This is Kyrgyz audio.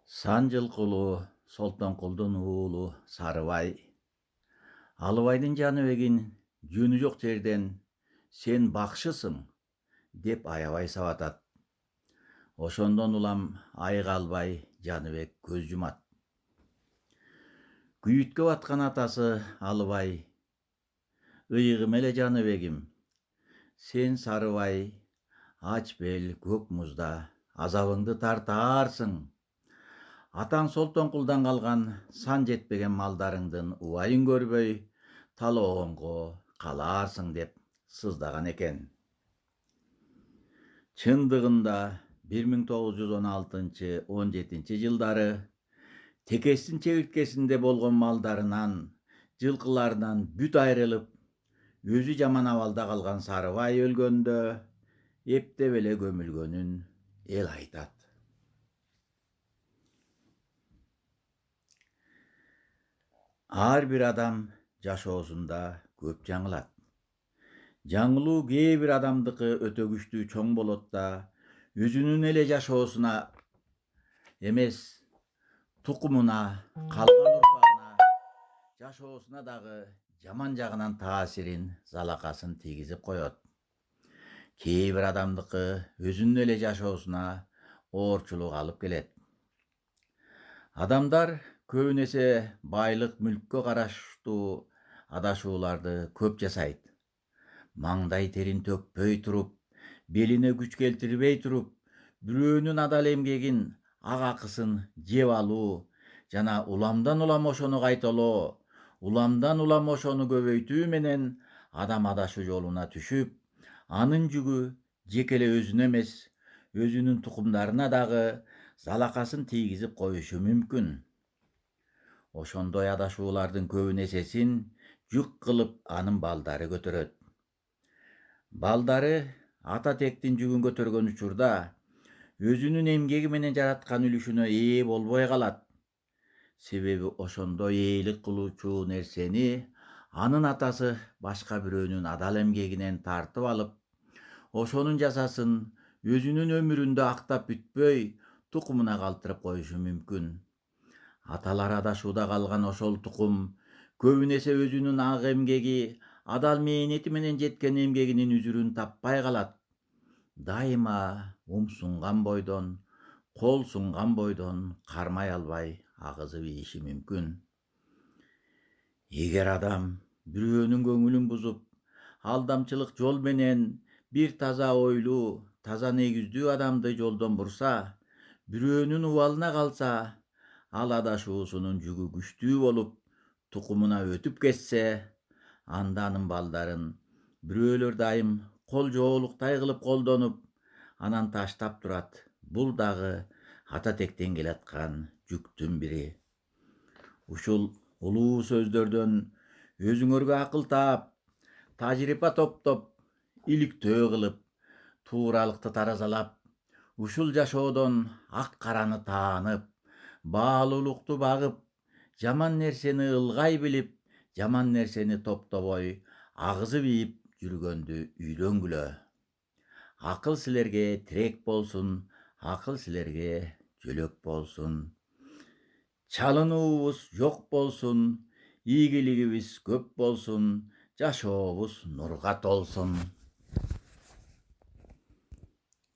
Санжылкулуу Солтонкулдун уулу Сарыбай Алыбайдын Жаныбегин жөнү жок жерден "Сен бакшысың" деп аябай сабатат. Ошондон улам айыга албай Жаныбек көз жумат. Күйүткө баткан атасы Алыбай: "Ыйыгым эле Жаныбегим, сен Сарыбай ач бел көк музда азабыңды тартаарсың. Атаң Солтонкулдан калган сан жетпеген малдарыңдын убайын көрбөй талоонго калаарсың" деп сыздаган экен. Чындыгында 1916-17 жылдары Текестин чегирткесинде болгон малдарынан, жылкыларынан бүт айрылып, өзү жаман абалда калган Сарыбай өлгөндө эптеп эле көмүлгөнүн эл айтат. Ар бир адам жашоосунда көп жаңылат. Жаңылуу кээ бир адамдыкы өтө күчтүү чоң болот да, өзүнүн эле жашоосуна эмес, тукумуна, калган урпагына, жашоосуна дагы жаман жагынан таасирин, залакасын тийгизип коет. Кээ бир адамдыкы өзүнүн эле жашоосуна оорчулук алып келет. Адамдар көбүнесе байлык мүлккө караштуу адашууларды көп жасайт. Маңдай терин төкпөй туруп, белине күч келтирбей туруп, бирөөнүн адал эмгегин, ак акысын жеп алуу жана уламдан улам ошону кайталоо, уламдан улам ошону көбөйтүү менен адам адашуу жолуна түшүп, анын жүгү жеке эле өзүнө эмес, өзүнүн тукумдарына дагы залакасын тийгизип коюшу мүмкүн. Ошондой адашуулардын көбүн эсесин жүк кылып анын балдары көтөрөт. Балдары ата тектин жүгүн көтөргөн учурда өзүнүн эмгеги менен жараткан үлүшүнө ээ болбой калат. Себеби ошондой ээлик кылуучу нерсени анын атасы башка бирөөнүн адал эмгегинен тартып алып, ошонун жасасын өзүнүн өмүрүндө актап бүтпөй, тукумуна калтырып коюшу мүмкүн. Аталар адашууда калган ошол тукум көбүн эсе өзүнүн ак эмгеги, адал мээнети менен жеткен эмгегинин үзүрүн таппай калат. Дайыма сунган бойдон, кол сунган бойдон кармай албай агызып ийиши мүмкүн. Эгер адам бирөөнүн көңүлүн бузуп, алдамчылык жол менен бир таза ойлуу, таза негиздүү адамды жолдон бурса, бирөөнүн убалына калса, ал адашуусунун жүгү күчтүү болуп, тукумуна өтүп кетсе, анда анын балдарын бирөөлөр дайым кол жоолуктай кылып колдонуп, анан таштап турат. Бул дагы ата тектен келаткан жүктүн бири. Ушул улуу сөздөрдөн өзүңөргө акыл таап, тажрыйба топтоп, иликтөө кылып, тууралыкты таразалап, ушул жашоодон ак караны таанып, баалуулукту багып, жаман нерсени ылгай билип, жаман нерсени топтобой, агызып ийип жүргөндү үйрөнгүлө. Акыл силерге тирек болсун, акыл силерге жөлөк болсун. Чалынуубуз жок болсун, ийгилигибиз көп болсун, жашообуз нурга толсун.